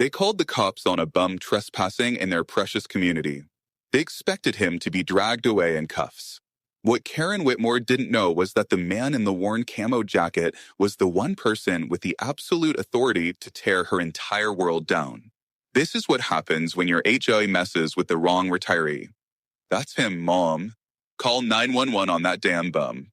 They called the cops on a bum trespassing in their precious community. They expected him to be dragged away in cuffs. What Karen Whitmore didn't know was that the man in the worn camo jacket was the one person with the absolute authority to tear her entire world down. This is what happens when your HOA messes with the wrong retiree. That's him, Mom. Call 911 on that damn bum.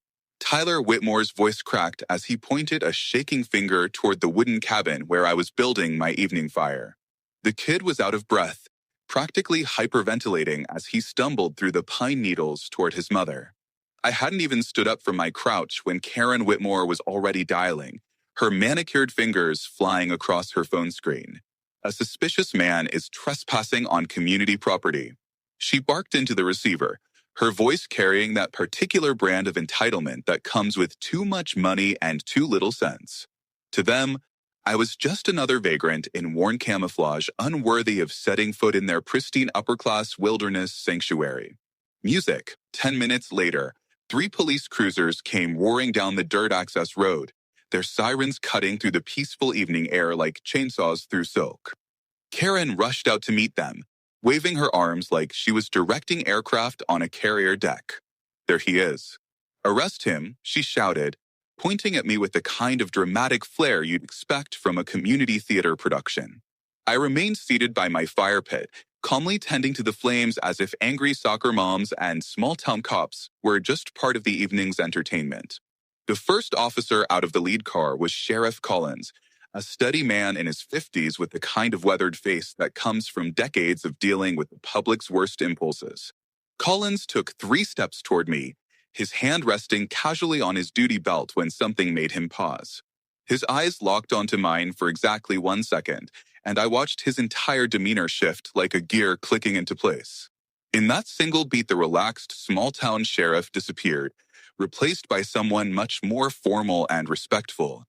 Tyler Whitmore's voice cracked as he pointed a shaking finger toward the wooden cabin where I was building my evening fire. The kid was out of breath, practically hyperventilating as he stumbled through the pine needles toward his mother. I hadn't even stood up from my crouch when Karen Whitmore was already dialing, her manicured fingers flying across her phone screen. A suspicious man is trespassing on community property. She barked into the receiver, her voice carrying that particular brand of entitlement that comes with too much money and too little sense. To them, I was just another vagrant in worn camouflage, unworthy of setting foot in their pristine upper-class wilderness sanctuary. Music. 10 minutes later, 3 police cruisers came roaring down the dirt access road, their sirens cutting through the peaceful evening air like chainsaws through silk. Karen rushed out to meet them, waving her arms like she was directing aircraft on a carrier deck. There he is. Arrest him, she shouted, pointing at me with the kind of dramatic flair you'd expect from a community theater production. I remained seated by my fire pit, calmly tending to the flames as if angry soccer moms and small-town cops were just part of the evening's entertainment. The first officer out of the lead car was Sheriff Collins, a steady man in his 50s with the kind of weathered face that comes from decades of dealing with the public's worst impulses. Collins took 3 steps toward me, his hand resting casually on his duty belt when something made him pause. His eyes locked onto mine for exactly 1 second, and I watched his entire demeanor shift like a gear clicking into place. In that single beat, the relaxed, small-town sheriff disappeared, replaced by someone much more formal and respectful.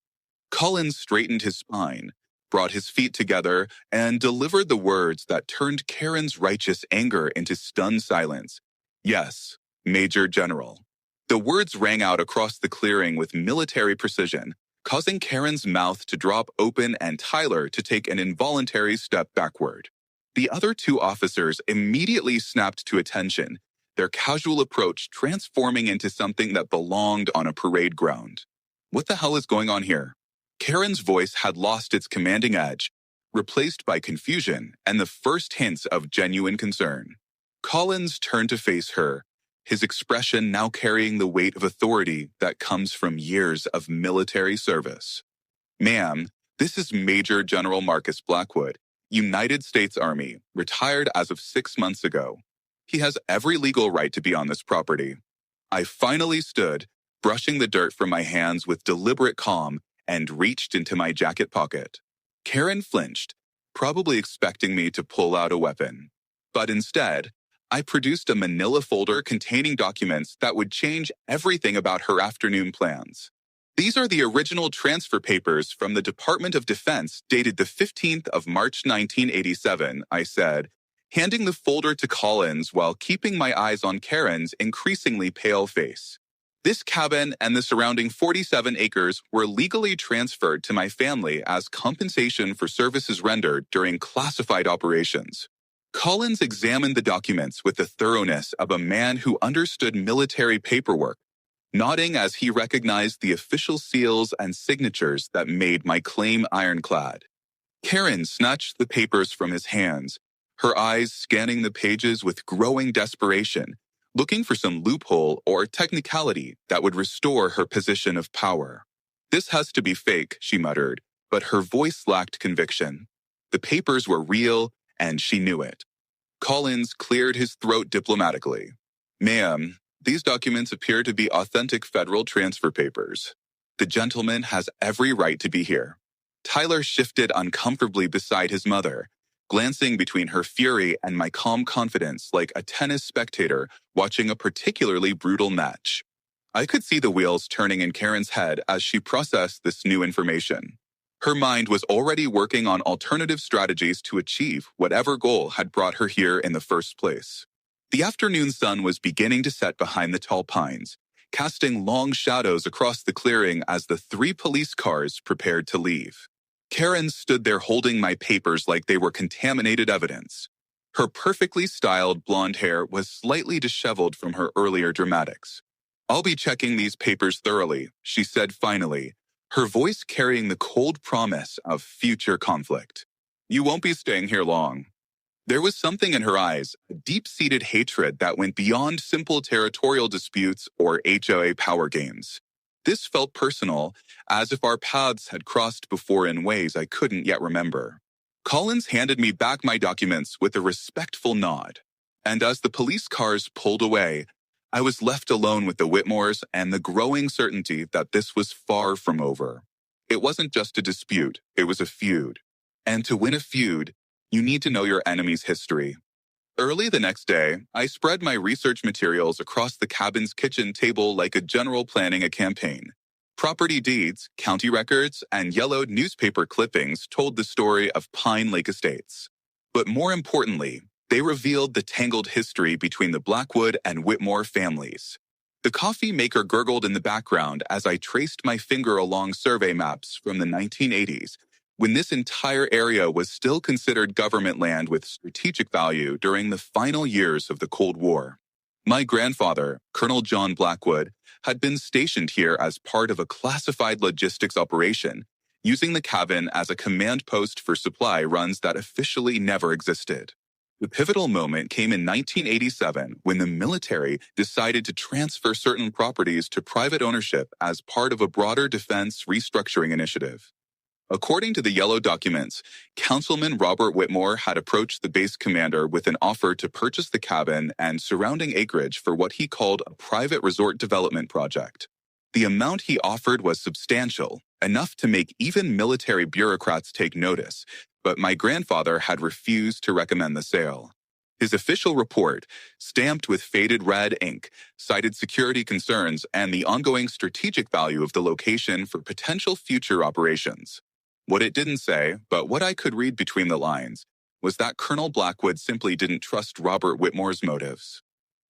Collins straightened his spine, brought his feet together, and delivered the words that turned Karen's righteous anger into stunned silence. Yes, Major General. The words rang out across the clearing with military precision, causing Karen's mouth to drop open and Tyler to take an involuntary step backward. The other 2 officers immediately snapped to attention, their casual approach transforming into something that belonged on a parade ground. What the hell is going on here? Karen's voice had lost its commanding edge, replaced by confusion and the first hints of genuine concern. Collins turned to face her, his expression now carrying the weight of authority that comes from years of military service. Ma'am, this is Major General Marcus Blackwood, United States Army, retired as of 6 months ago. He has every legal right to be on this property. I finally stood, brushing the dirt from my hands with deliberate calm, and reached into my jacket pocket. Karen flinched, probably expecting me to pull out a weapon. But instead, I produced a manila folder containing documents that would change everything about her afternoon plans. These are the original transfer papers from the Department of Defense dated the 15th of March 1987, I said, handing the folder to Collins while keeping my eyes on Karen's increasingly pale face. This cabin and the surrounding 47 acres were legally transferred to my family as compensation for services rendered during classified operations. Collins examined the documents with the thoroughness of a man who understood military paperwork, nodding as he recognized the official seals and signatures that made my claim ironclad. Karen snatched the papers from his hands, her eyes scanning the pages with growing desperation, looking for some loophole or technicality that would restore her position of power. "This has to be fake," she muttered, but her voice lacked conviction. The papers were real, and she knew it. Collins cleared his throat diplomatically. "Ma'am, these documents appear to be authentic federal transfer papers. The gentleman has every right to be here." Tyler shifted uncomfortably beside his mother, glancing between her fury and my calm confidence like a tennis spectator watching a particularly brutal match. I could see the wheels turning in Karen's head as she processed this new information. Her mind was already working on alternative strategies to achieve whatever goal had brought her here in the first place. The afternoon sun was beginning to set behind the tall pines, casting long shadows across the clearing as the 3 police cars prepared to leave. Karen stood there holding my papers like they were contaminated evidence. Her perfectly styled blonde hair was slightly disheveled from her earlier dramatics. "I'll be checking these papers thoroughly," she said finally, her voice carrying the cold promise of future conflict. "You won't be staying here long." There was something in her eyes, a deep-seated hatred that went beyond simple territorial disputes or HOA power games. This felt personal, as if our paths had crossed before in ways I couldn't yet remember. Collins handed me back my documents with a respectful nod, and as the police cars pulled away, I was left alone with the Whitmores and the growing certainty that this was far from over. It wasn't just a dispute, it was a feud. And to win a feud, you need to know your enemy's history. Early the next day, I spread my research materials across the cabin's kitchen table like a general planning a campaign. Property deeds, county records, and yellowed newspaper clippings told the story of Pine Lake Estates. But more importantly, they revealed the tangled history between the Blackwood and Whitmore families. The coffee maker gurgled in the background as I traced my finger along survey maps from the 1980s, when this entire area was still considered government land with strategic value during the final years of the Cold War. My grandfather, Colonel John Blackwood, had been stationed here as part of a classified logistics operation, using the cabin as a command post for supply runs that officially never existed. The pivotal moment came in 1987 when the military decided to transfer certain properties to private ownership as part of a broader defense restructuring initiative. According to the yellow documents, Councilman Robert Whitmore had approached the base commander with an offer to purchase the cabin and surrounding acreage for what he called a private resort development project. The amount he offered was substantial, enough to make even military bureaucrats take notice, but my grandfather had refused to recommend the sale. His official report, stamped with faded red ink, cited security concerns and the ongoing strategic value of the location for potential future operations. What it didn't say, but what I could read between the lines, was that Colonel Blackwood simply didn't trust Robert Whitmore's motives.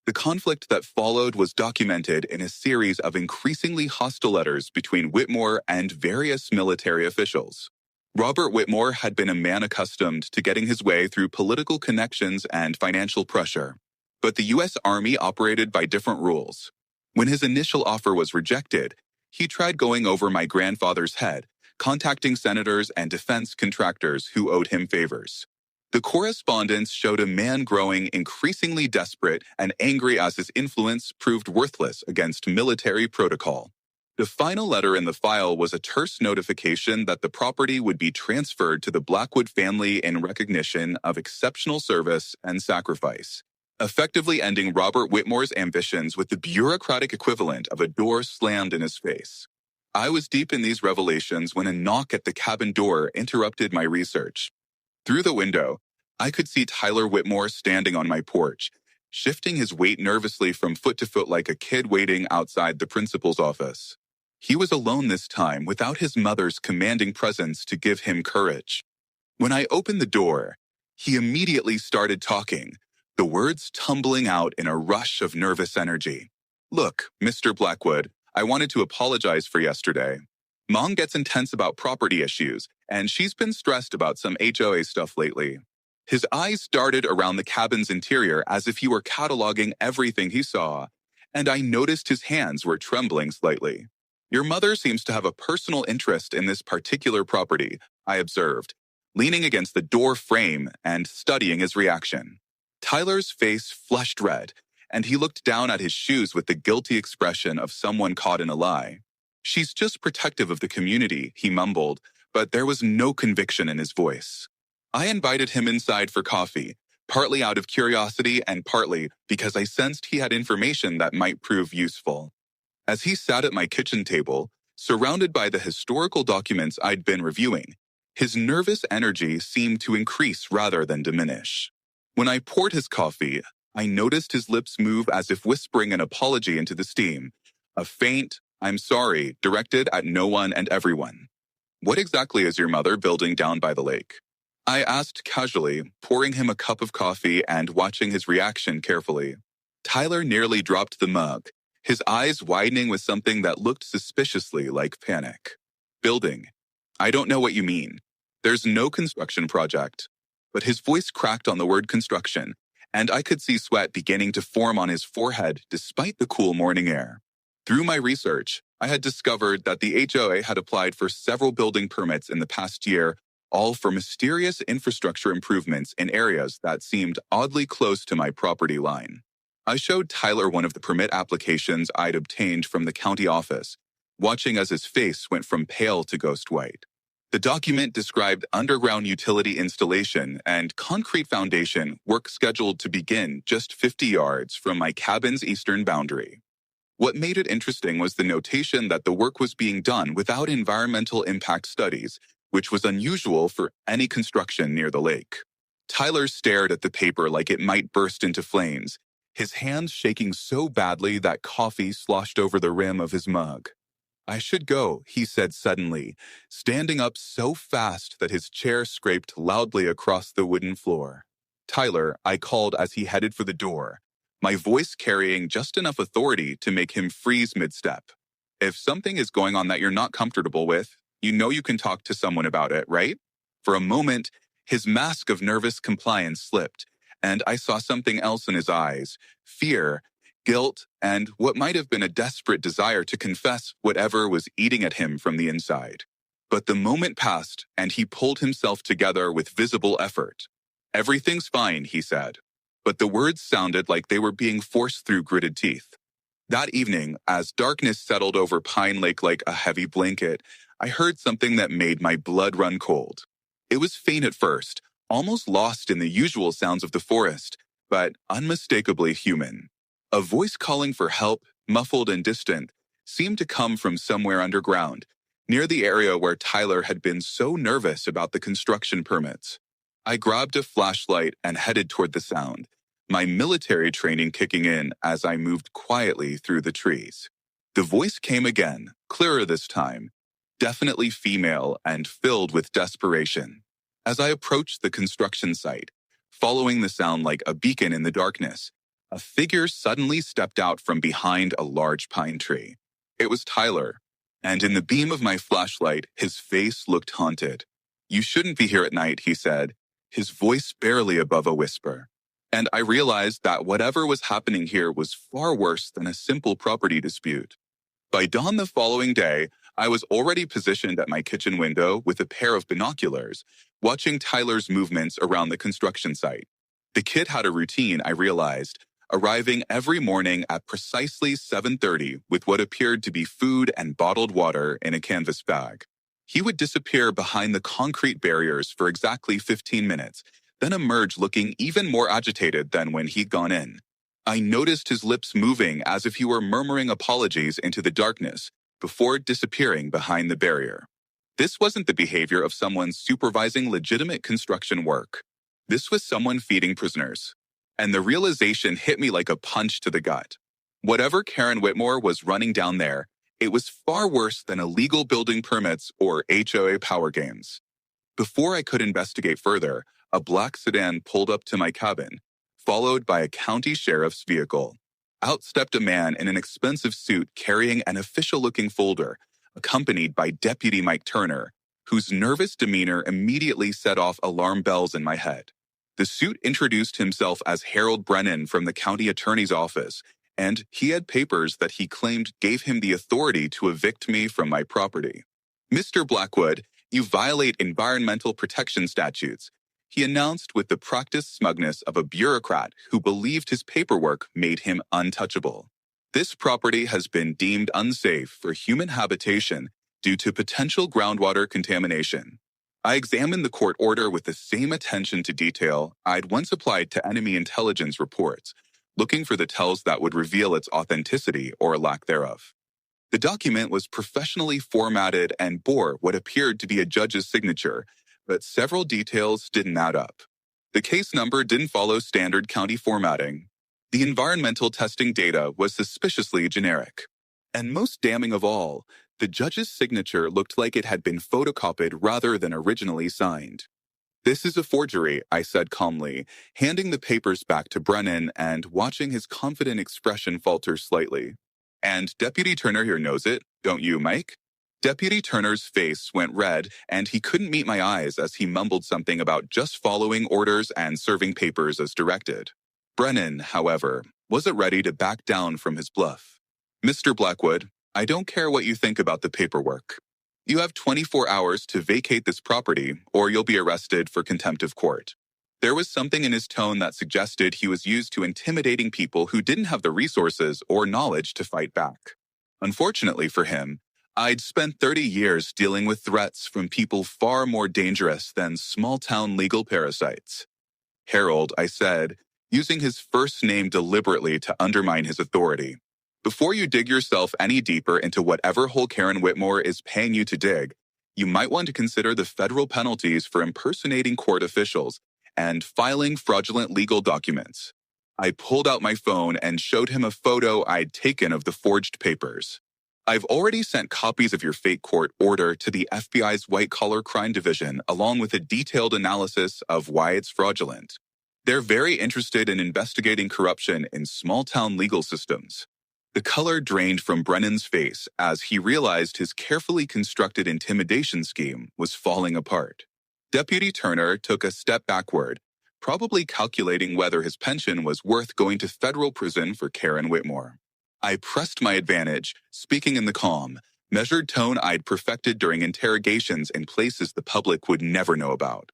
The conflict that followed was documented in a series of increasingly hostile letters between Whitmore and various military officials. Robert Whitmore had been a man accustomed to getting his way through political connections and financial pressure, but the U.S. Army operated by different rules. When his initial offer was rejected, he tried going over my grandfather's head, contacting senators and defense contractors who owed him favors. The correspondence showed a man growing increasingly desperate and angry as his influence proved worthless against military protocol. The final letter in the file was a terse notification that the property would be transferred to the Blackwood family in recognition of exceptional service and sacrifice, effectively ending Robert Whitmore's ambitions with the bureaucratic equivalent of a door slammed in his face. I was deep in these revelations when a knock at the cabin door interrupted my research. Through the window, I could see Tyler Whitmore standing on my porch, shifting his weight nervously from foot to foot like a kid waiting outside the principal's office. He was alone this time without his mother's commanding presence to give him courage. When I opened the door, he immediately started talking, the words tumbling out in a rush of nervous energy. "Look, Mr. Blackwood, I wanted to apologize for yesterday. Mom gets intense about property issues, and she's been stressed about some HOA stuff lately." His eyes darted around the cabin's interior as if he were cataloging everything he saw, and I noticed his hands were trembling slightly. "Your mother seems to have a personal interest in this particular property," I observed, leaning against the door frame and studying his reaction. Tyler's face flushed red, and he looked down at his shoes with the guilty expression of someone caught in a lie. "She's just protective of the community," he mumbled, but there was no conviction in his voice. I invited him inside for coffee, partly out of curiosity and partly because I sensed he had information that might prove useful. As he sat at my kitchen table, surrounded by the historical documents I'd been reviewing, his nervous energy seemed to increase rather than diminish. When I poured his coffee, I noticed his lips move as if whispering an apology into the steam, a faint, "I'm sorry," directed at no one and everyone. "What exactly is your mother building down by the lake?" I asked casually, pouring him a cup of coffee and watching his reaction carefully. Tyler nearly dropped the mug, his eyes widening with something that looked suspiciously like panic. "Building. I don't know what you mean." There's no construction project. But his voice cracked on the word construction, and I could see sweat beginning to form on his forehead despite the cool morning air. Through my research, I had discovered that the HOA had applied for several building permits in the past year, all for mysterious infrastructure improvements in areas that seemed oddly close to my property line. I showed Tyler one of the permit applications I'd obtained from the county office, watching as his face went from pale to ghost white. The document described underground utility installation and concrete foundation work scheduled to begin just 50 yards from my cabin's eastern boundary. What made it interesting was the notation that the work was being done without environmental impact studies, which was unusual for any construction near the lake. Tyler stared at the paper like it might burst into flames, his hands shaking so badly that coffee sloshed over the rim of his mug. "I should go," he said suddenly, standing up so fast that his chair scraped loudly across the wooden floor. "Tyler," I called as he headed for the door, my voice carrying just enough authority to make him freeze mid-step. "If something is going on that you're not comfortable with, you know you can talk to someone about it, right?" For a moment, his mask of nervous compliance slipped, and I saw something else in his eyes: fear, guilt, and what might have been a desperate desire to confess whatever was eating at him from the inside. But the moment passed, and he pulled himself together with visible effort. "Everything's fine," he said. But the words sounded like they were being forced through gritted teeth. That evening, as darkness settled over Pine Lake like a heavy blanket, I heard something that made my blood run cold. It was faint at first, almost lost in the usual sounds of the forest, but unmistakably human. A voice calling for help, muffled and distant, seemed to come from somewhere underground, near the area where Tyler had been so nervous about the construction permits. I grabbed a flashlight and headed toward the sound, my military training kicking in as I moved quietly through the trees. The voice came again, clearer this time, definitely female and filled with desperation. As I approached the construction site, following the sound like a beacon in the darkness, a figure suddenly stepped out from behind a large pine tree. It was Tyler, and in the beam of my flashlight, his face looked haunted. "You shouldn't be here at night," he said, his voice barely above a whisper. And I realized that whatever was happening here was far worse than a simple property dispute. By dawn the following day, I was already positioned at my kitchen window with a pair of binoculars, watching Tyler's movements around the construction site. The kid had a routine, I realized, arriving every morning at precisely 7:30 with what appeared to be food and bottled water in a canvas bag. He would disappear behind the concrete barriers for exactly 15 minutes, then emerge looking even more agitated than when he'd gone in. I noticed his lips moving as if he were murmuring apologies into the darkness before disappearing behind the barrier. This wasn't the behavior of someone supervising legitimate construction work. This was someone feeding prisoners. And the realization hit me like a punch to the gut. Whatever Karen Whitmore was running down there, it was far worse than illegal building permits or HOA power games. Before I could investigate further, a black sedan pulled up to my cabin, followed by a county sheriff's vehicle. Out stepped a man in an expensive suit carrying an official-looking folder, accompanied by Deputy Mike Turner, whose nervous demeanor immediately set off alarm bells in my head. The suit introduced himself as Harold Brennan from the county attorney's office, and he had papers that he claimed gave him the authority to evict me from my property. "Mr. Blackwood, you violate environmental protection statutes," he announced with the practiced smugness of a bureaucrat who believed his paperwork made him untouchable. "This property has been deemed unsafe for human habitation due to potential groundwater contamination." I examined the court order with the same attention to detail I'd once applied to enemy intelligence reports, looking for the tells that would reveal its authenticity or lack thereof. The document was professionally formatted and bore what appeared to be a judge's signature, but several details didn't add up. The case number didn't follow standard county formatting. The environmental testing data was suspiciously generic. And most damning of all, the judge's signature looked like it had been photocopied rather than originally signed. "This is a forgery," I said calmly, handing the papers back to Brennan and watching his confident expression falter slightly. "And Deputy Turner here knows it, don't you, Mike?" Deputy Turner's face went red, and he couldn't meet my eyes as he mumbled something about just following orders and serving papers as directed. Brennan, however, wasn't ready to back down from his bluff. Mr. Blackwood, I don't care what you think about the paperwork. You have 24 hours to vacate this property, or you'll be arrested for contempt of court. There was something in his tone that suggested he was used to intimidating people who didn't have the resources or knowledge to fight back. Unfortunately for him, I'd spent 30 years dealing with threats from people far more dangerous than small-town legal parasites. Harold, I said, using his first name deliberately to undermine his authority. Before you dig yourself any deeper into whatever hole Karen Whitmore is paying you to dig, you might want to consider the federal penalties for impersonating court officials and filing fraudulent legal documents. I pulled out my phone and showed him a photo I'd taken of the forged papers. I've already sent copies of your fake court order to the FBI's white-collar crime division along with a detailed analysis of why it's fraudulent. They're very interested in investigating corruption in small-town legal systems. The color drained from Brennan's face as he realized his carefully constructed intimidation scheme was falling apart. Deputy Turner took a step backward, probably calculating whether his pension was worth going to federal prison for Karen Whitmore. I pressed my advantage, speaking in the calm, measured tone I'd perfected during interrogations in places the public would never know about.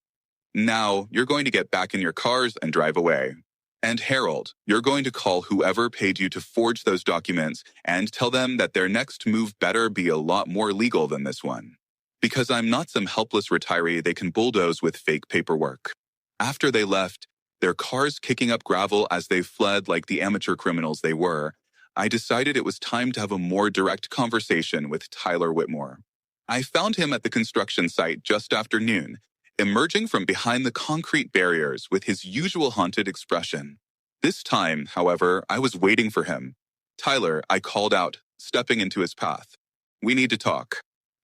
Now, you're going to get back in your cars and drive away. And Harold, you're going to call whoever paid you to forge those documents and tell them that their next move better be a lot more legal than this one. Because I'm not some helpless retiree they can bulldoze with fake paperwork. After they left, their cars kicking up gravel as they fled like the amateur criminals they were, I decided it was time to have a more direct conversation with Tyler Whitmore. I found him at the construction site just after noon, emerging from behind the concrete barriers with his usual haunted expression. This time, however, I was waiting for him. Tyler, I called out, stepping into his path. We need to talk.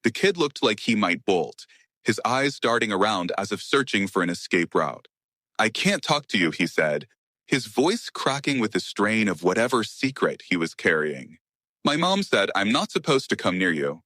The kid looked like he might bolt, his eyes darting around as if searching for an escape route. I can't talk to you, he said, his voice cracking with the strain of whatever secret he was carrying. My mom said I'm not supposed to come near you.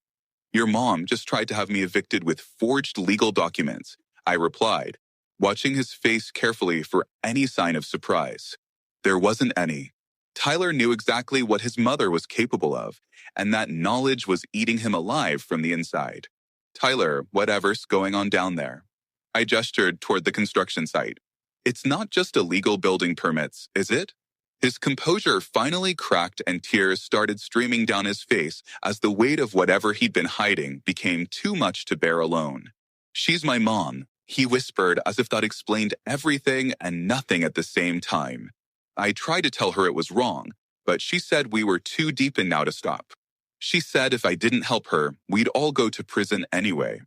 Your mom just tried to have me evicted with forged legal documents, I replied, watching his face carefully for any sign of surprise. There wasn't any. Tyler knew exactly what his mother was capable of, and that knowledge was eating him alive from the inside. Tyler, whatever's going on down there. I gestured toward the construction site. It's not just illegal building permits, is it? His composure finally cracked and tears started streaming down his face as the weight of whatever he'd been hiding became too much to bear alone. She's my mom, he whispered as if that explained everything and nothing at the same time. I tried to tell her it was wrong, but she said we were too deep in now to stop. She said if I didn't help her, we'd all go to prison anyway.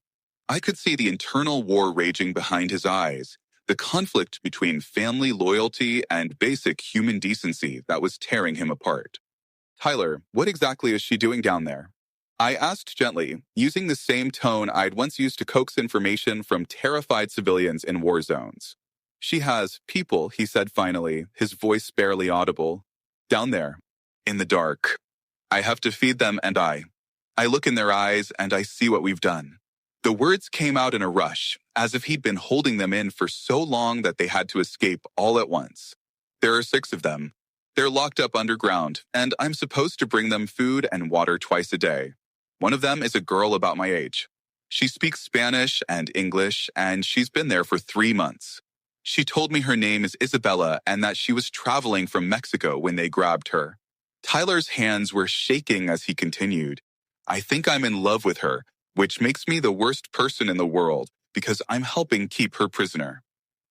I could see the internal war raging behind his eyes, the conflict between family loyalty and basic human decency that was tearing him apart. Tyler, what exactly is she doing down there? I asked gently, using the same tone I'd once used to coax information from terrified civilians in war zones. She has people, he said finally, his voice barely audible. Down there, in the dark. I have to feed them and I look in their eyes and I see what we've done. The words came out in a rush, as if he'd been holding them in for so long that they had to escape all at once. There are 6 of them. They're locked up underground, and I'm supposed to bring them food and water twice a day. One of them is a girl about my age. She speaks Spanish and English, and she's been there for 3 months. She told me her name is Isabella and that she was traveling from Mexico when they grabbed her. Tyler's hands were shaking as he continued. I think I'm in love with her, which makes me the worst person in the world because I'm helping keep her prisoner.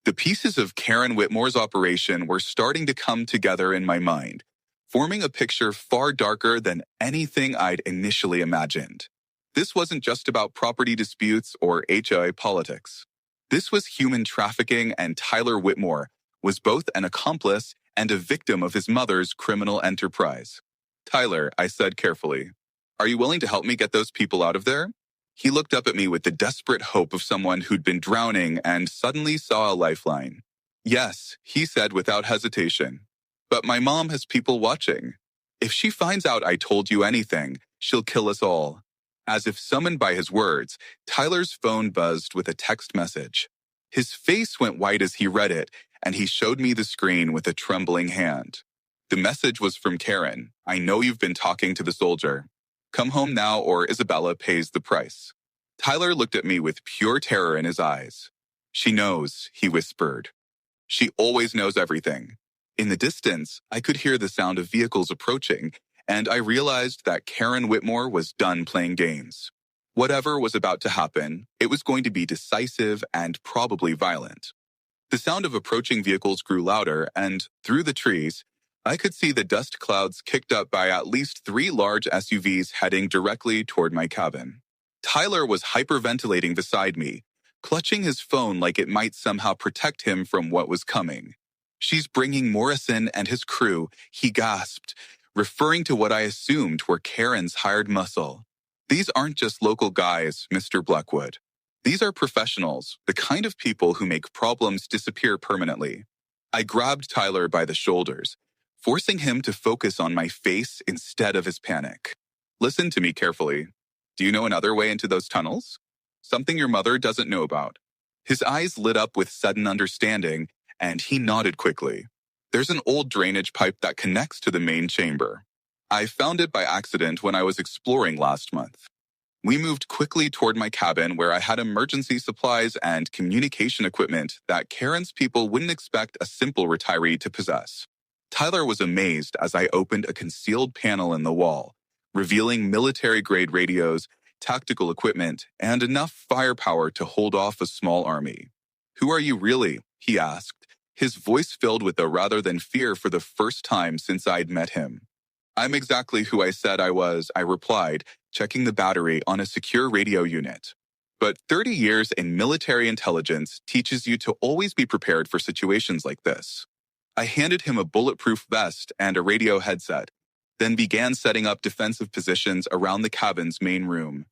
The pieces of Karen Whitmore's operation were starting to come together in my mind, forming a picture far darker than anything I'd initially imagined. This wasn't just about property disputes or HOA politics. This was human trafficking, and Tyler Whitmore was both an accomplice and a victim of his mother's criminal enterprise. Tyler, I said carefully, are you willing to help me get those people out of there? He looked up at me with the desperate hope of someone who'd been drowning and suddenly saw a lifeline. Yes, he said without hesitation. But my mom has people watching. If she finds out I told you anything, she'll kill us all. As if summoned by his words, Tyler's phone buzzed with a text message. His face went white as he read it, and he showed me the screen with a trembling hand. The message was from Karen. "I know you've been talking to the soldier. Come home now or Isabella pays the price." Tyler looked at me with pure terror in his eyes. "She knows," he whispered. "She always knows everything." In the distance, I could hear the sound of vehicles approaching, and I realized that Karen Whitmore was done playing games. Whatever was about to happen, it was going to be decisive and probably violent. The sound of approaching vehicles grew louder, and through the trees, I could see the dust clouds kicked up by at least 3 large SUVs heading directly toward my cabin. Tyler was hyperventilating beside me, clutching his phone like it might somehow protect him from what was coming. "She's bringing Morrison and his crew," he gasped, referring to what I assumed were Karen's hired muscle. "These aren't just local guys, Mr. Blackwood. These are professionals, the kind of people who make problems disappear permanently." I grabbed Tyler by the shoulders, forcing him to focus on my face instead of his panic. "Listen to me carefully. Do you know another way into those tunnels? Something your mother doesn't know about." His eyes lit up with sudden understanding, and he nodded quickly. "There's an old drainage pipe that connects to the main chamber. I found it by accident when I was exploring last month." We moved quickly toward my cabin where I had emergency supplies and communication equipment that Karen's people wouldn't expect a simple retiree to possess. Tyler was amazed as I opened a concealed panel in the wall, revealing military-grade radios, tactical equipment, and enough firepower to hold off a small army. "Who are you really?" he asked, his voice filled with a rather than fear for the first time since I'd met him. "I'm exactly who I said I was," I replied, checking the battery on a secure radio unit. "But 30 years in military intelligence teaches you to always be prepared for situations like this." I handed him a bulletproof vest and a radio headset, then began setting up defensive positions around the cabin's main room.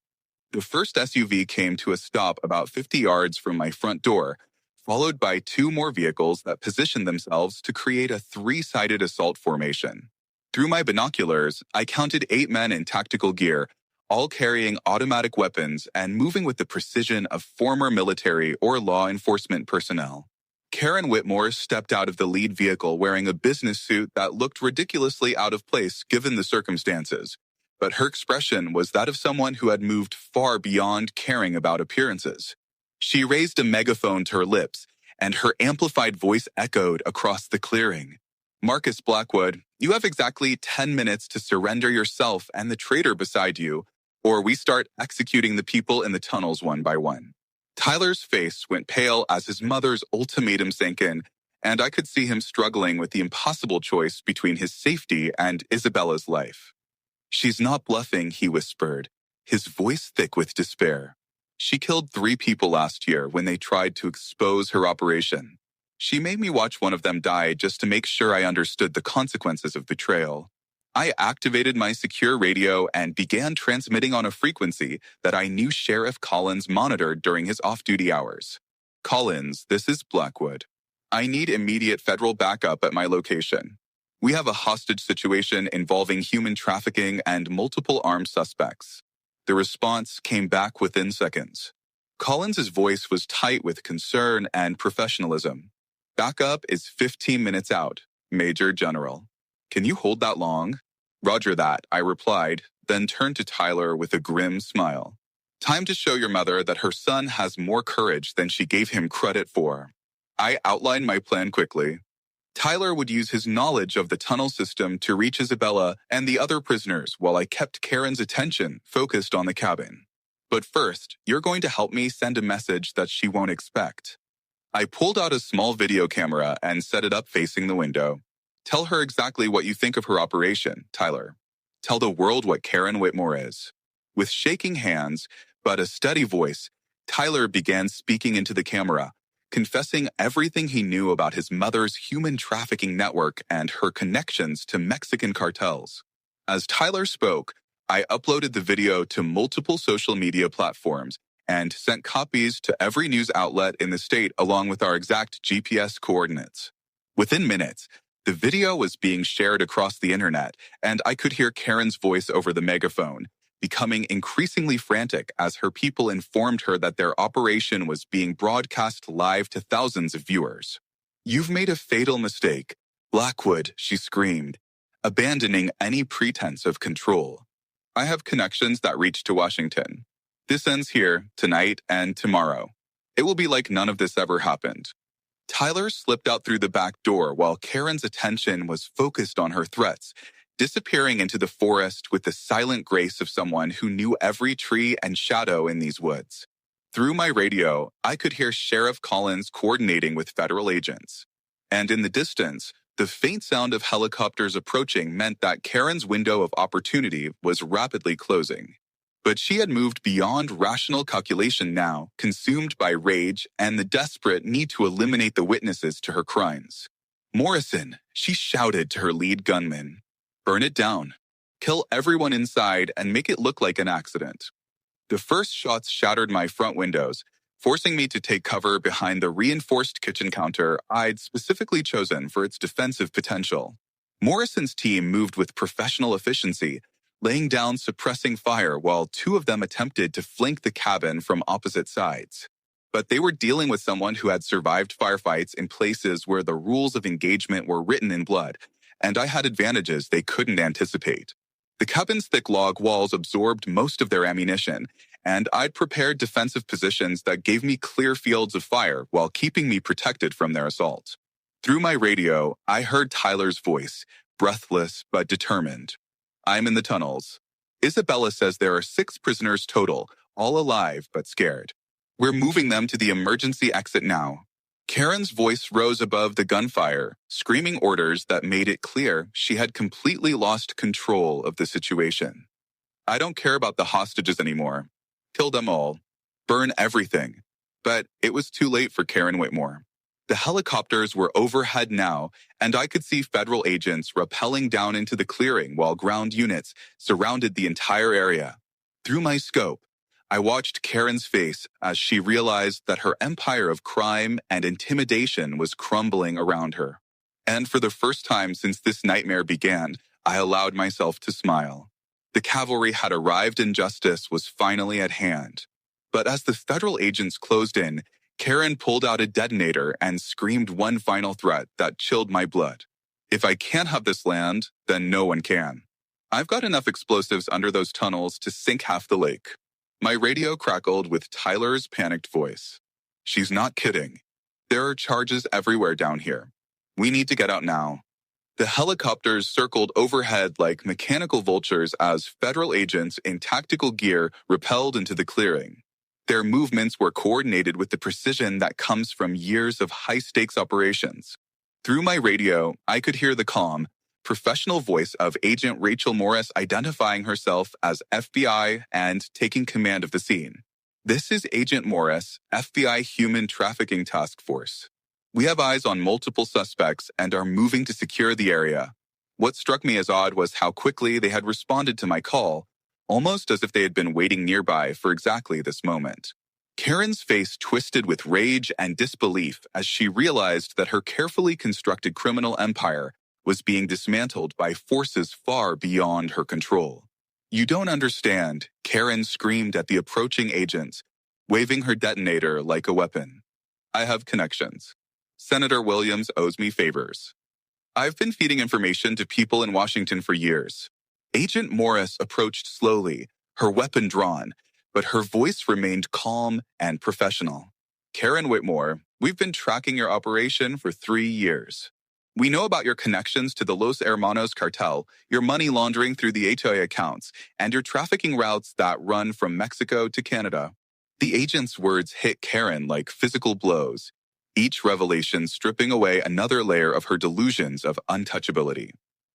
The first SUV came to a stop about 50 yards from my front door, followed by 2 more vehicles that positioned themselves to create a 3-sided assault formation. Through my binoculars, I counted 8 men in tactical gear, all carrying automatic weapons and moving with the precision of former military or law enforcement personnel. Karen Whitmore stepped out of the lead vehicle wearing a business suit that looked ridiculously out of place given the circumstances, but her expression was that of someone who had moved far beyond caring about appearances. She raised a megaphone to her lips, and her amplified voice echoed across the clearing. "Marcus Blackwood, you have exactly 10 minutes to surrender yourself and the traitor beside you, or we start executing the people in the tunnels one by one." Tyler's face went pale as his mother's ultimatum sank in, and I could see him struggling with the impossible choice between his safety and Isabella's life. "She's not bluffing," he whispered, his voice thick with despair. "She killed 3 people last year when they tried to expose her operation. She made me watch one of them die just to make sure I understood the consequences of betrayal." I activated my secure radio and began transmitting on a frequency that I knew Sheriff Collins monitored during his off-duty hours. "Collins, this is Blackwood. I need immediate federal backup at my location. We have a hostage situation involving human trafficking and multiple armed suspects." The response came back within seconds. Collins's voice was tight with concern and professionalism. "Backup is 15 minutes out, Major General. Can you hold that long?" "Roger that," I replied, then turned to Tyler with a grim smile. "Time to show your mother that her son has more courage than she gave him credit for." I outlined my plan quickly. Tyler would use his knowledge of the tunnel system to reach Isabella and the other prisoners while I kept Karen's attention focused on the cabin. "But first, you're going to help me send a message that she won't expect." I pulled out a small video camera and set it up facing the window. "Tell her exactly what you think of her operation, Tyler. Tell the world what Karen Whitmore is." With shaking hands, but a steady voice, Tyler began speaking into the camera, confessing everything he knew about his mother's human trafficking network and her connections to Mexican cartels. As Tyler spoke, I uploaded the video to multiple social media platforms and sent copies to every news outlet in the state along with our exact GPS coordinates. Within minutes, the video was being shared across the internet, and I could hear Karen's voice over the megaphone, becoming increasingly frantic as her people informed her that their operation was being broadcast live to thousands of viewers. "You've made a fatal mistake, Blackwood," she screamed, abandoning any pretense of control. "I have connections that reach to Washington. This ends here, tonight and tomorrow. It will be like none of this ever happened." Tyler slipped out through the back door while Karen's attention was focused on her threats, disappearing into the forest with the silent grace of someone who knew every tree and shadow in these woods. Through my radio, I could hear Sheriff Collins coordinating with federal agents. And in the distance, the faint sound of helicopters approaching meant that Karen's window of opportunity was rapidly closing. But she had moved beyond rational calculation now, consumed by rage and the desperate need to eliminate the witnesses to her crimes. "Morrison," she shouted to her lead gunman. "Burn it down. Kill everyone inside and make it look like an accident." The first shots shattered my front windows, forcing me to take cover behind the reinforced kitchen counter I'd specifically chosen for its defensive potential. Morrison's team moved with professional efficiency, laying down suppressing fire while two of them attempted to flank the cabin from opposite sides. But they were dealing with someone who had survived firefights in places where the rules of engagement were written in blood, and I had advantages they couldn't anticipate. The cabin's thick log walls absorbed most of their ammunition, and I'd prepared defensive positions that gave me clear fields of fire while keeping me protected from their assault. Through my radio, I heard Tyler's voice, breathless but determined. "I'm in the tunnels. Isabella says there are 6 prisoners total, all alive but scared. We're moving them to the emergency exit now." Karen's voice rose above the gunfire, screaming orders that made it clear she had completely lost control of the situation. "I don't care about the hostages anymore. Kill them all. Burn everything." But it was too late for Karen Whitmore. The helicopters were overhead now, and I could see federal agents rappelling down into the clearing while ground units surrounded the entire area. Through my scope, I watched Karen's face as she realized that her empire of crime and intimidation was crumbling around her. And for the first time since this nightmare began, I allowed myself to smile. The cavalry had arrived and justice was finally at hand. But as the federal agents closed in, Karen pulled out a detonator and screamed one final threat that chilled my blood. "If I can't have this land, then no one can. I've got enough explosives under those tunnels to sink half the lake." My radio crackled with Tyler's panicked voice. "She's not kidding. There are charges everywhere down here. We need to get out now." The helicopters circled overhead like mechanical vultures as federal agents in tactical gear rappelled into the clearing. Their movements were coordinated with the precision that comes from years of high-stakes operations. Through my radio, I could hear the calm, professional voice of Agent Rachel Morris identifying herself as FBI and taking command of the scene. "This is Agent Morris, FBI Human Trafficking Task Force. We have eyes on multiple suspects and are moving to secure the area." What struck me as odd was how quickly they had responded to my call, almost as if they had been waiting nearby for exactly this moment. Karen's face twisted with rage and disbelief as she realized that her carefully constructed criminal empire was being dismantled by forces far beyond her control. "You don't understand," Karen screamed at the approaching agents, waving her detonator like a weapon. "I have connections. Senator Williams owes me favors. I've been feeding information to people in Washington for years." Agent Morris approached slowly, her weapon drawn, but her voice remained calm and professional. "Karen Whitmore, we've been tracking your operation for 3 years. We know about your connections to the Los Hermanos cartel, your money laundering through the HOA accounts, and your trafficking routes that run from Mexico to Canada." The agent's words hit Karen like physical blows, each revelation stripping away another layer of her delusions of untouchability.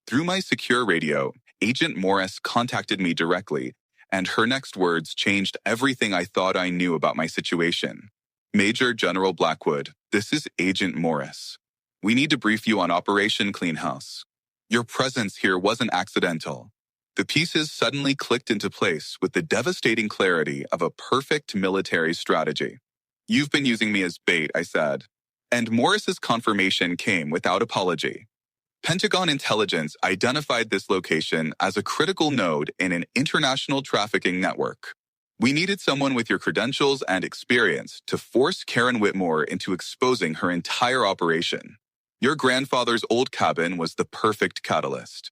Through my secure radio, Agent Morris contacted me directly, and her next words changed everything I thought I knew about my situation. "Major General Blackwood, this is Agent Morris. We need to brief you on Operation Clean House. Your presence here wasn't accidental." The pieces suddenly clicked into place with the devastating clarity of a perfect military strategy. "You've been using me as bait," I said. And Morris's confirmation came without apology. Pentagon intelligence identified this location as a critical node in an international trafficking network. We needed someone with your credentials and experience to force Karen Whitmore into exposing her entire operation. Your grandfather's old cabin was the perfect catalyst.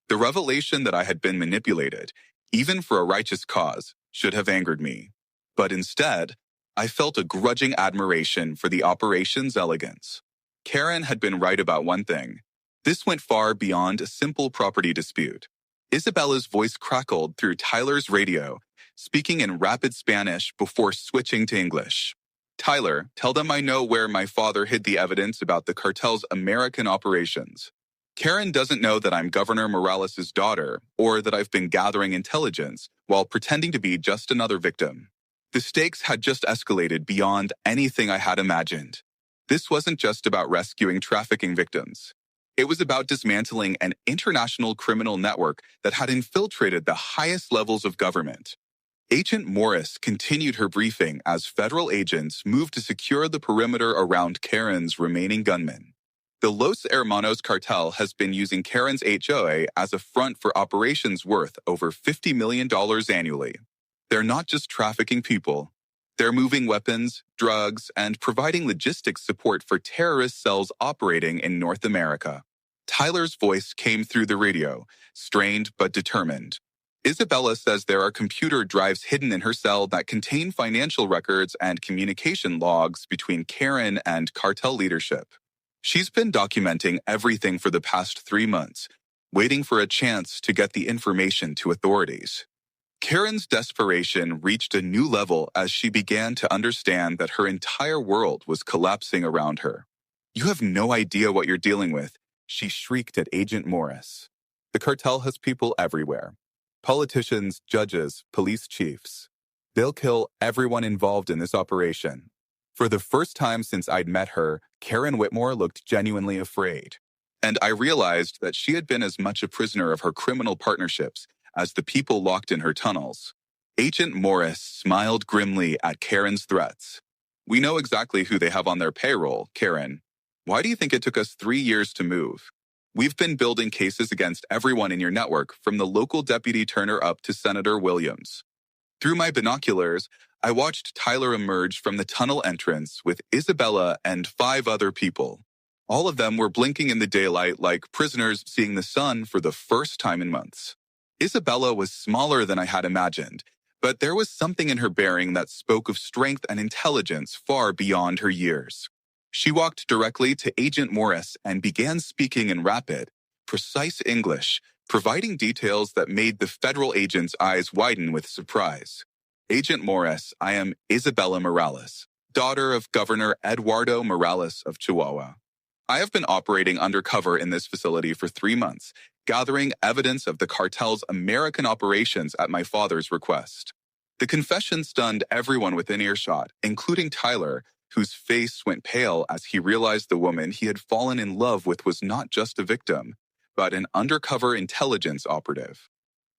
The revelation that I had been manipulated, even for a righteous cause, should have angered me. But instead, I felt a grudging admiration for the operation's elegance. Karen had been right about one thing. This went far beyond a simple property dispute. Isabella's voice crackled through Tyler's radio, speaking in rapid Spanish before switching to English. Tyler, tell them I know where my father hid the evidence about the cartel's American operations. Karen doesn't know that I'm Governor Morales' daughter or that I've been gathering intelligence while pretending to be just another victim. The stakes had just escalated beyond anything I had imagined. This wasn't just about rescuing trafficking victims. It was about dismantling an international criminal network that had infiltrated the highest levels of government. Agent Morris continued her briefing as federal agents moved to secure the perimeter around Karen's remaining gunmen. The Los Hermanos cartel has been using Karen's HOA as a front for operations worth over $50 million annually. They're not just trafficking people. They're moving weapons, drugs, and providing logistics support for terrorist cells operating in North America. Tyler's voice came through the radio, strained but determined. Isabella says there are computer drives hidden in her cell that contain financial records and communication logs between Karen and cartel leadership. She's been documenting everything for the past 3 months, waiting for a chance to get the information to authorities. Karen's desperation reached a new level as she began to understand that her entire world was collapsing around her. "You have no idea what you're dealing with," she shrieked at Agent Morris. "The cartel has people everywhere. Politicians, judges, police chiefs. They'll kill everyone involved in this operation." For the first time since I'd met her, Karen Whitmore looked genuinely afraid. And I realized that she had been as much a prisoner of her criminal partnerships as the people locked in her tunnels. Agent Morris smiled grimly at Karen's threats. "We know exactly who they have on their payroll, Karen. Why do you think it took us 3 years to move? We've been building cases against everyone in your network, from the local Deputy Turner up to Senator Williams." Through my binoculars, I watched Tyler emerge from the tunnel entrance with Isabella and 5 other people. All of them were blinking in the daylight like prisoners seeing the sun for the first time in months. Isabella was smaller than I had imagined, but there was something in her bearing that spoke of strength and intelligence far beyond her years. She walked directly to Agent Morris and began speaking in rapid, precise English, providing details that made the federal agent's eyes widen with surprise. "Agent Morris, I am Isabella Morales, daughter of Governor Eduardo Morales of Chihuahua. I have been operating undercover in this facility for 3 months, gathering evidence of the cartel's American operations at my father's request." The confession stunned everyone within earshot, including Tyler, whose face went pale as he realized the woman he had fallen in love with was not just a victim, but an undercover intelligence operative.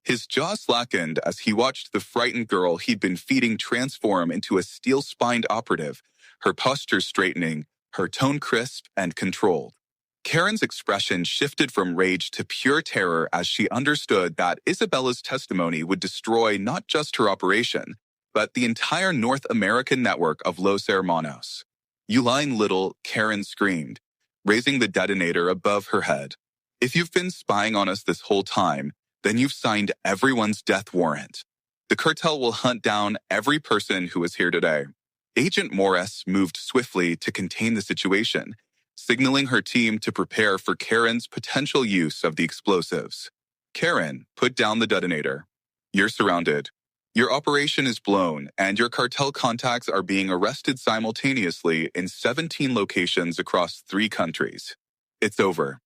His jaw slackened as he watched the frightened girl he'd been feeding transform into a steel-spined operative, her posture straightening, her tone crisp and controlled. Karen's expression shifted from rage to pure terror as she understood that Isabella's testimony would destroy not just her operation, but the entire North American network of Los Hermanos. "You lying little," Karen screamed, raising the detonator above her head. "If you've been spying on us this whole time, then you've signed everyone's death warrant. The cartel will hunt down every person who is here today." Agent Morris moved swiftly to contain the situation, signaling her team to prepare for Karen's potential use of the explosives. "Karen, put down the detonator. You're surrounded. Your operation is blown, and your cartel contacts are being arrested simultaneously in 17 locations across 3 countries. It's over."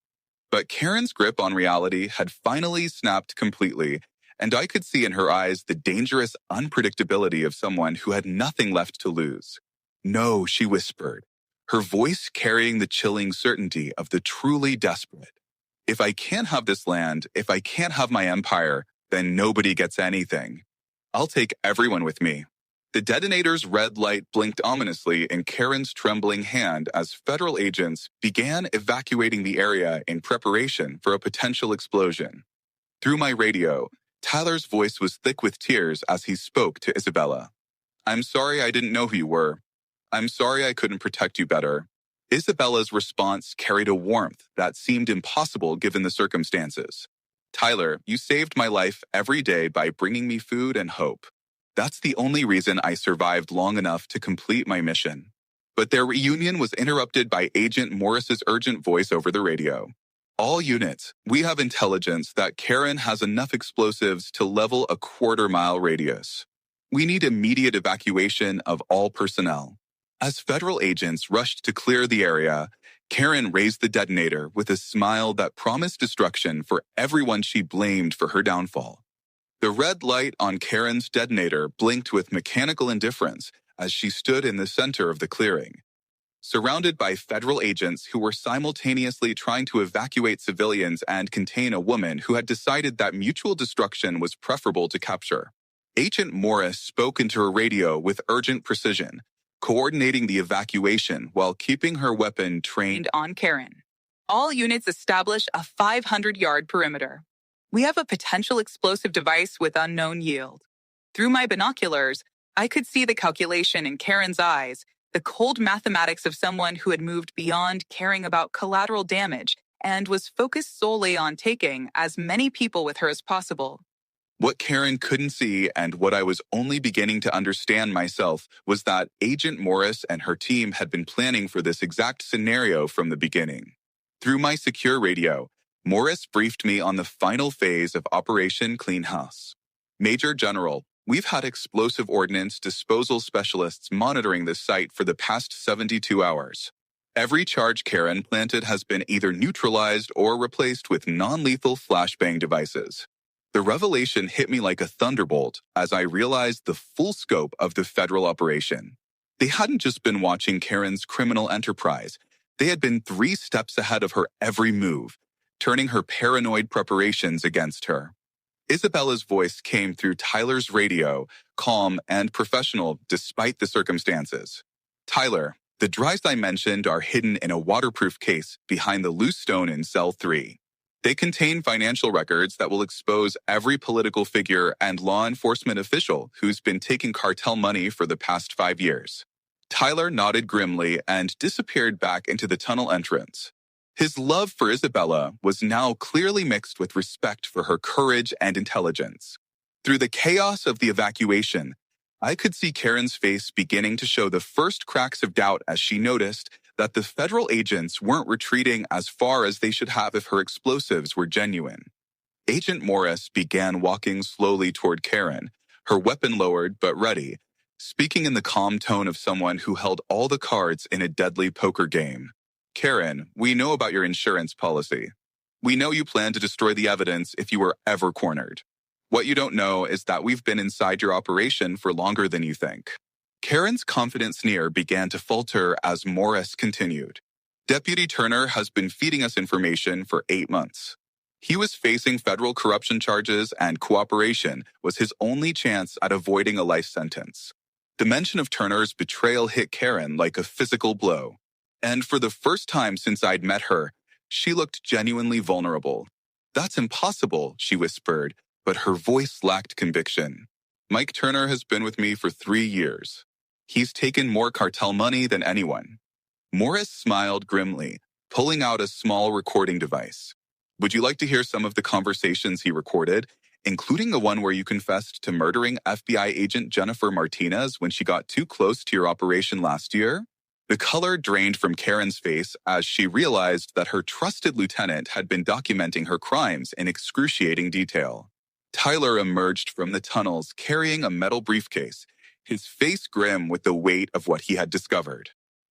But Karen's grip on reality had finally snapped completely, and I could see in her eyes the dangerous unpredictability of someone who had nothing left to lose. "No," she whispered, her voice carrying the chilling certainty of the truly desperate. "If I can't have this land, if I can't have my empire, then nobody gets anything. I'll take everyone with me." The detonator's red light blinked ominously in Karen's trembling hand as federal agents began evacuating the area in preparation for a potential explosion. Through my radio, Tyler's voice was thick with tears as he spoke to Isabella. "I'm sorry I didn't know who you were. I'm sorry I couldn't protect you better." Isabella's response carried a warmth that seemed impossible given the circumstances. "Tyler, you saved my life every day by bringing me food and hope. That's the only reason I survived long enough to complete my mission." But their reunion was interrupted by Agent Morris's urgent voice over the radio. "All units, we have intelligence that Karen has enough explosives to level a quarter-mile radius. We need immediate evacuation of all personnel." As federal agents rushed to clear the area, Karen raised the detonator with a smile that promised destruction for everyone she blamed for her downfall. The red light on Karen's detonator blinked with mechanical indifference as she stood in the center of the clearing. Surrounded by federal agents who were simultaneously trying to evacuate civilians and contain a woman who had decided that mutual destruction was preferable to capture, Agent Morris spoke into her radio with urgent precision, coordinating the evacuation while keeping her weapon trained on Karen. "All units establish a 500-yard perimeter. We have a potential explosive device with unknown yield." Through my binoculars, I could see the calculation in Karen's eyes, the cold mathematics of someone who had moved beyond caring about collateral damage and was focused solely on taking as many people with her as possible. What Karen couldn't see, and what I was only beginning to understand myself, was that Agent Morris and her team had been planning for this exact scenario from the beginning. Through my secure radio, Morris briefed me on the final phase of Operation Clean House. "Major General, we've had explosive ordnance disposal specialists monitoring this site for the past 72 hours. Every charge Karen planted has been either neutralized or replaced with non-lethal flashbang devices." The revelation hit me like a thunderbolt as I realized the full scope of the federal operation. They hadn't just been watching Karen's criminal enterprise. They had been 3 steps ahead of her every move, turning her paranoid preparations against her. Isabella's voice came through Tyler's radio, calm and professional despite the circumstances. "Tyler, the drives I mentioned are hidden in a waterproof case behind the loose stone in cell 3. They contain financial records that will expose every political figure and law enforcement official who's been taking cartel money for the past 5 years." Tyler nodded grimly and disappeared back into the tunnel entrance. His love for Isabella was now clearly mixed with respect for her courage and intelligence. Through the chaos of the evacuation, I could see Karen's face beginning to show the first cracks of doubt as she noticed that the federal agents weren't retreating as far as they should have if her explosives were genuine. Agent Morris began walking slowly toward Karen, her weapon lowered but ready, speaking in the calm tone of someone who held all the cards in a deadly poker game. "Karen, we know about your insurance policy. We know you plan to destroy the evidence if you were ever cornered. What you don't know is that we've been inside your operation for longer than you think." Karen's confident sneer began to falter as Morris continued. "Deputy Turner has been feeding us information for 8 months. He was facing federal corruption charges, and cooperation was his only chance at avoiding a life sentence. The mention of Turner's betrayal hit Karen like a physical blow. And for the first time since I'd met her, she looked genuinely vulnerable. "That's impossible," she whispered, but her voice lacked conviction. "Mike Turner has been with me for 3 years. He's taken more cartel money than anyone." Morris smiled grimly, pulling out a small recording device. "Would you like to hear some of the conversations he recorded, including the one where you confessed to murdering FBI agent Jennifer Martinez when she got too close to your operation last year?" The color drained from Karen's face as she realized that her trusted lieutenant had been documenting her crimes in excruciating detail. Tyler emerged from the tunnels carrying a metal briefcase, his face grim with the weight of what he had discovered.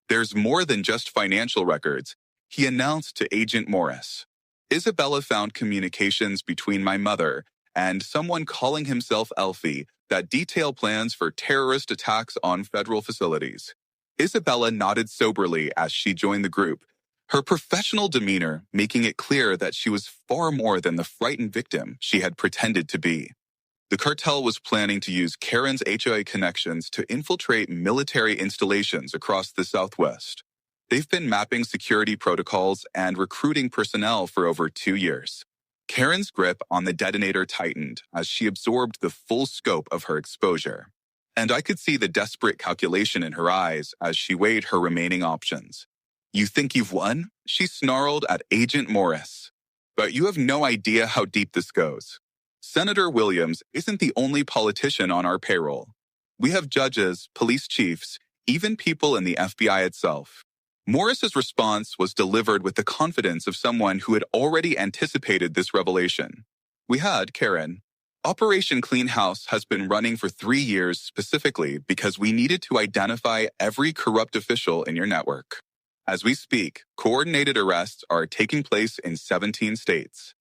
"There's more than just financial records," he announced to Agent Morris. "Isabella found communications between my mother and someone calling himself Elfie that detail plans for terrorist attacks on federal facilities." Isabella nodded soberly as she joined the group, her professional demeanor making it clear that she was far more than the frightened victim she had pretended to be. The cartel was planning to use Karen's HOA connections to infiltrate military installations across the Southwest. They've been mapping security protocols and recruiting personnel for over 2 years. Karen's grip on the detonator tightened as she absorbed the full scope of her exposure. And I could see the desperate calculation in her eyes as she weighed her remaining options. "You think you've won?" she snarled at Agent Morris. "But you have no idea how deep this goes. Senator Williams isn't the only politician on our payroll. We have judges, police chiefs, even people in the FBI itself." Morris's response was delivered with the confidence of someone who had already anticipated this revelation. "We had, Karen. Operation Clean House has been running for 3 years specifically because we needed to identify every corrupt official in your network. As we speak, coordinated arrests are taking place in 17 states.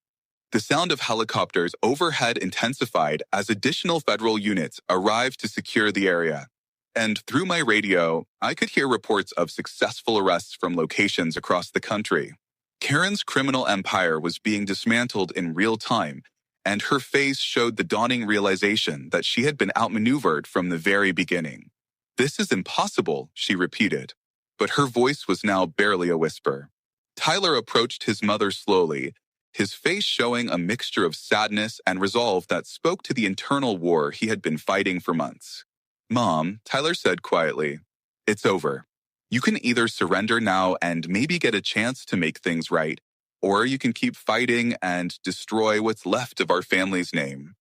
The sound of helicopters overhead intensified as additional federal units arrived to secure the area. And through my radio, I could hear reports of successful arrests from locations across the country. Karen's criminal empire was being dismantled in real time, and her face showed the dawning realization that she had been outmaneuvered from the very beginning. "This is impossible," she repeated, but her voice was now barely a whisper. Tyler approached his mother slowly, his face showing a mixture of sadness and resolve that spoke to the internal war he had been fighting for months. "Mom," Tyler said quietly, "it's over. You can either surrender now and maybe get a chance to make things right, or you can keep fighting and destroy what's left of our family's name."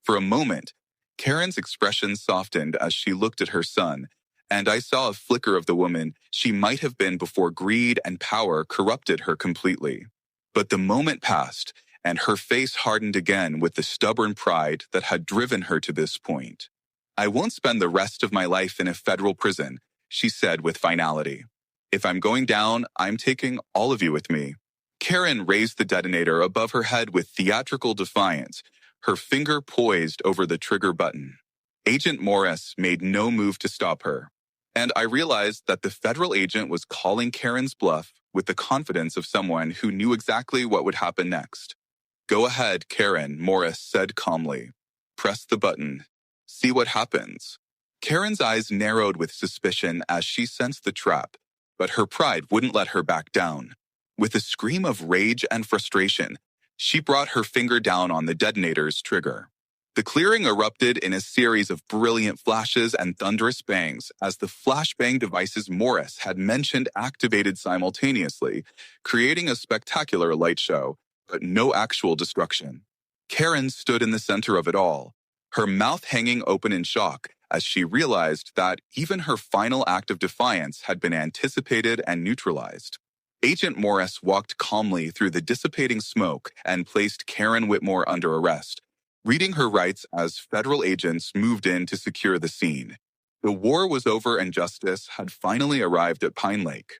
For a moment, Karen's expression softened as she looked at her son, and I saw a flicker of the woman she might have been before greed and power corrupted her completely. But the moment passed, and her face hardened again with the stubborn pride that had driven her to this point. "I won't spend the rest of my life in a federal prison," she said with finality. "If I'm going down, I'm taking all of you with me." Karen raised the detonator above her head with theatrical defiance, her finger poised over the trigger button. Agent Morris made no move to stop her, and I realized that the federal agent was calling Karen's bluff with the confidence of someone who knew exactly what would happen next. "Go ahead, Karen," Morris said calmly. "Press the button. See what happens." Karen's eyes narrowed with suspicion as she sensed the trap, but her pride wouldn't let her back down. With a scream of rage and frustration, she brought her finger down on the detonator's trigger. The clearing erupted in a series of brilliant flashes and thunderous bangs as the flashbang devices Morris had mentioned activated simultaneously, creating a spectacular light show, but no actual destruction. Karen stood in the center of it all, her mouth hanging open in shock as she realized that even her final act of defiance had been anticipated and neutralized. Agent Morris walked calmly through the dissipating smoke and placed Karen Whitmore under arrest, reading her rights as federal agents moved in to secure the scene. The war was over and justice had finally arrived at Pine Lake.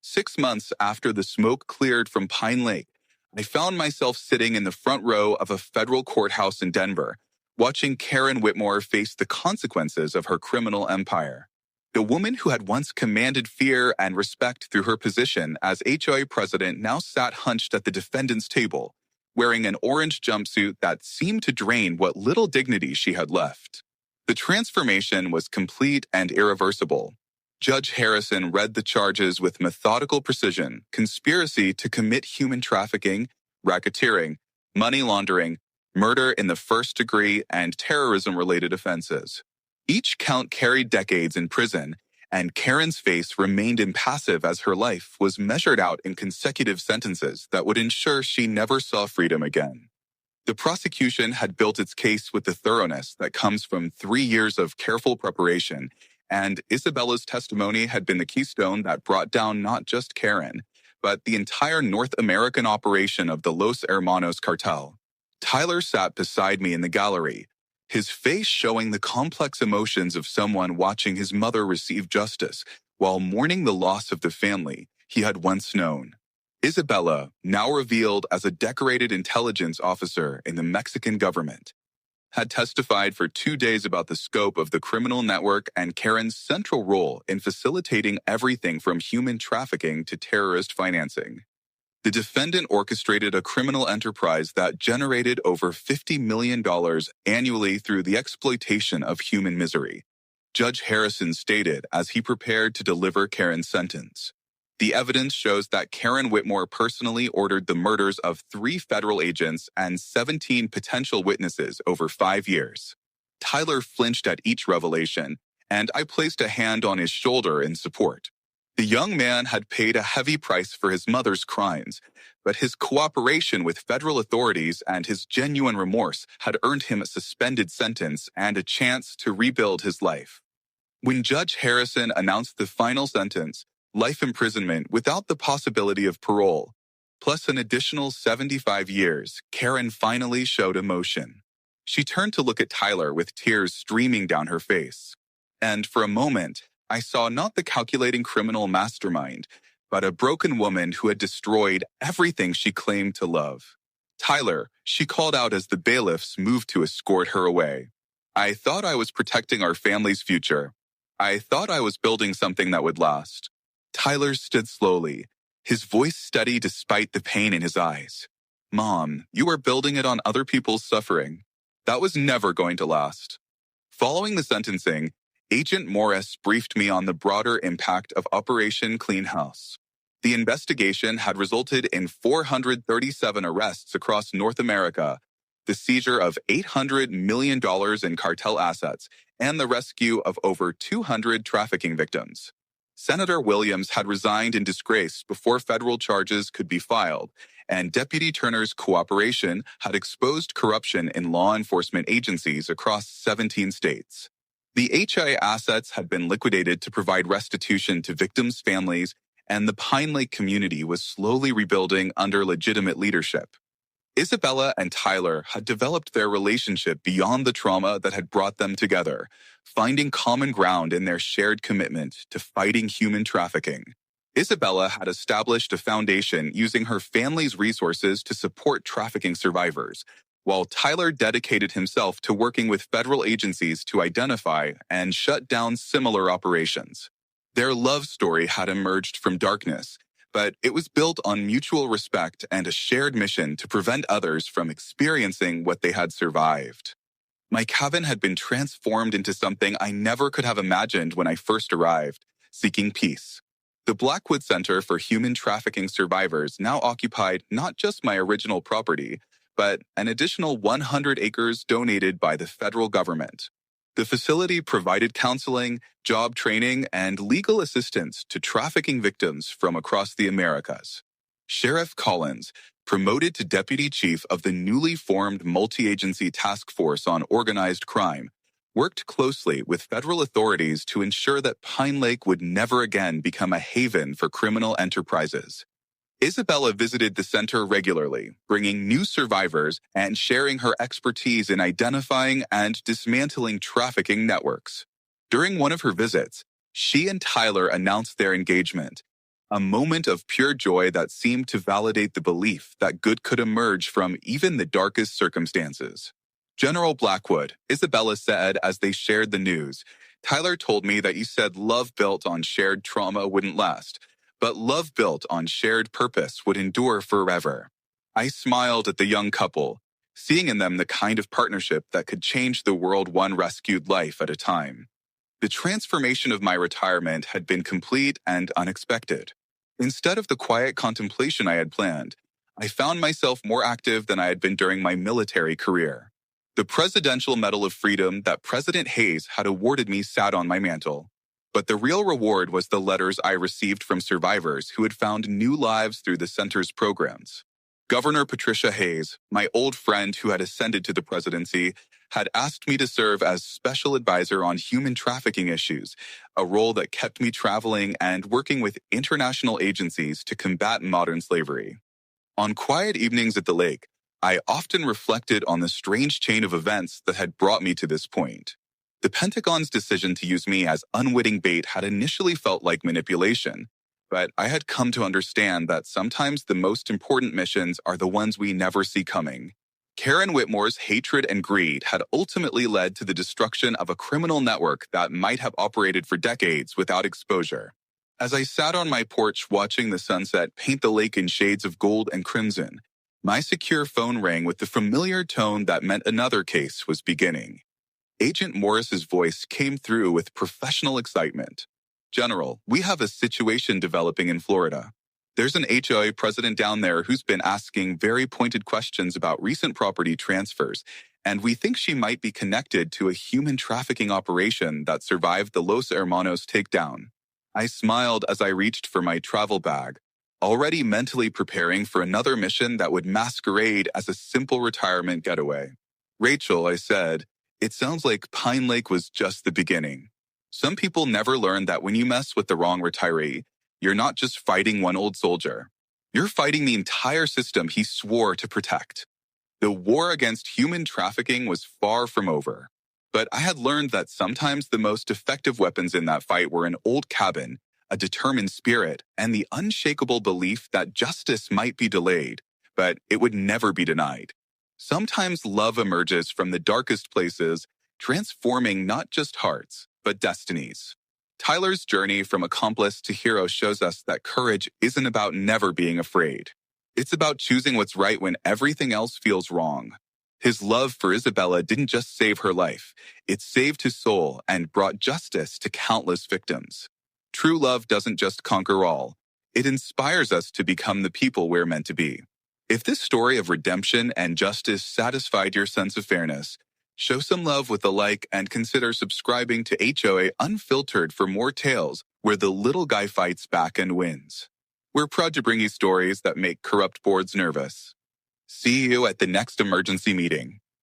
6 months after the smoke cleared from Pine Lake, I found myself sitting in the front row of a federal courthouse in Denver, watching Karen Whitmore face the consequences of her criminal empire. The woman who had once commanded fear and respect through her position as HOA president now sat hunched at the defendant's table, wearing an orange jumpsuit that seemed to drain what little dignity she had left. The transformation was complete and irreversible. Judge Harrison read the charges with methodical precision: conspiracy to commit human trafficking, racketeering, money laundering, murder in the first degree, and terrorism-related offenses. Each count carried decades in prison, and Karen's face remained impassive as her life was measured out in consecutive sentences that would ensure she never saw freedom again. The prosecution had built its case with the thoroughness that comes from 3 years of careful preparation, and Isabella's testimony had been the keystone that brought down not just Karen, but the entire North American operation of the Los Hermanos cartel. Tyler sat beside me in the gallery, his face showing the complex emotions of someone watching his mother receive justice while mourning the loss of the family he had once known. Isabella, now revealed as a decorated intelligence officer in the Mexican government, had testified for 2 days about the scope of the criminal network and Karen's central role in facilitating everything from human trafficking to terrorist financing. The defendant orchestrated a criminal enterprise that generated over $50 million annually through the exploitation of human misery. Judge Harrison stated as he prepared to deliver Karen's sentence. The evidence shows that Karen Whitmore personally ordered the murders of 3 federal agents and 17 potential witnesses over 5 years. Tyler flinched at each revelation, and I placed a hand on his shoulder in support. The young man had paid a heavy price for his mother's crimes, but his cooperation with federal authorities and his genuine remorse had earned him a suspended sentence and a chance to rebuild his life. When Judge Harrison announced the final sentence, life imprisonment without the possibility of parole, plus an additional 75 years, Karen finally showed emotion. She turned to look at Tyler with tears streaming down her face. And for a moment, I saw not the calculating criminal mastermind, but a broken woman who had destroyed everything she claimed to love. Tyler, she called out as the bailiffs moved to escort her away. I thought I was protecting our family's future. I thought I was building something that would last. Tyler stood slowly, his voice steady despite the pain in his eyes. Mom, you are building it on other people's suffering. That was never going to last. Following the sentencing, Agent Morris briefed me on the broader impact of Operation Clean House. The investigation had resulted in 437 arrests across North America, the seizure of $800 million in cartel assets, and the rescue of over 200 trafficking victims. Senator Williams had resigned in disgrace before federal charges could be filed, and Deputy Turner's cooperation had exposed corruption in law enforcement agencies across 17 states. The HOA assets had been liquidated to provide restitution to victims' families, and the Pine Lake community was slowly rebuilding under legitimate leadership. Isabella and Tyler had developed their relationship beyond the trauma that had brought them together, finding common ground in their shared commitment to fighting human trafficking. Isabella had established a foundation using her family's resources to support trafficking survivors, while Tyler dedicated himself to working with federal agencies to identify and shut down similar operations. Their love story had emerged from darkness, but it was built on mutual respect and a shared mission to prevent others from experiencing what they had survived. My cabin had been transformed into something I never could have imagined when I first arrived, seeking peace. The Blackwood Center for Human Trafficking Survivors now occupied not just my original property, but an additional 100 acres donated by the federal government. The facility provided counseling, job training, and legal assistance to trafficking victims from across the Americas. Sheriff Collins, promoted to deputy chief of the newly formed multi-agency task force on organized crime, worked closely with federal authorities to ensure that Pine Lake would never again become a haven for criminal enterprises. Isabella visited the center regularly, bringing new survivors and sharing her expertise in identifying and dismantling trafficking networks. During one of her visits, she and Tyler announced their engagement, a moment of pure joy that seemed to validate the belief that good could emerge from even the darkest circumstances. General Blackwood, Isabella said as they shared the news, Tyler told me that you said love built on shared trauma wouldn't last, but love built on shared purpose would endure forever. I smiled at the young couple, seeing in them the kind of partnership that could change the world one rescued life at a time. The transformation of my retirement had been complete and unexpected. Instead of the quiet contemplation I had planned, I found myself more active than I had been during my military career. The Presidential Medal of Freedom that President Hayes had awarded me sat on my mantle. But the real reward was the letters I received from survivors who had found new lives through the center's programs. Governor Patricia Hayes, my old friend who had ascended to the presidency, had asked me to serve as special advisor on human trafficking issues, a role that kept me traveling and working with international agencies to combat modern slavery. On quiet evenings at the lake, I often reflected on the strange chain of events that had brought me to this point. The Pentagon's decision to use me as unwitting bait had initially felt like manipulation, but I had come to understand that sometimes the most important missions are the ones we never see coming. Karen Whitmore's hatred and greed had ultimately led to the destruction of a criminal network that might have operated for decades without exposure. As I sat on my porch watching the sunset paint the lake in shades of gold and crimson, my secure phone rang with the familiar tone that meant another case was beginning. Agent Morris's voice came through with professional excitement. "General, we have a situation developing in Florida. There's an HOA president down there who's been asking very pointed questions about recent property transfers, and we think she might be connected to a human trafficking operation that survived the Los Hermanos takedown." I smiled as I reached for my travel bag, already mentally preparing for another mission that would masquerade as a simple retirement getaway. "Rachel," I said, "it sounds like Pine Lake was just the beginning. Some people never learn that when you mess with the wrong retiree, you're not just fighting one old soldier. You're fighting the entire system he swore to protect." The war against human trafficking was far from over. But I had learned that sometimes the most effective weapons in that fight were an old cabin, a determined spirit, and the unshakable belief that justice might be delayed, but it would never be denied. Sometimes love emerges from the darkest places, transforming not just hearts, but destinies. Tyler's journey from accomplice to hero shows us that courage isn't about never being afraid. It's about choosing what's right when everything else feels wrong. His love for Isabella didn't just save her life, it saved his soul and brought justice to countless victims. True love doesn't just conquer all, it inspires us to become the people we're meant to be. If this story of redemption and justice satisfied your sense of fairness, show some love with a like and consider subscribing to HOA Unfiltered for more tales where the little guy fights back and wins. We're proud to bring you stories that make corrupt boards nervous. See you at the next emergency meeting.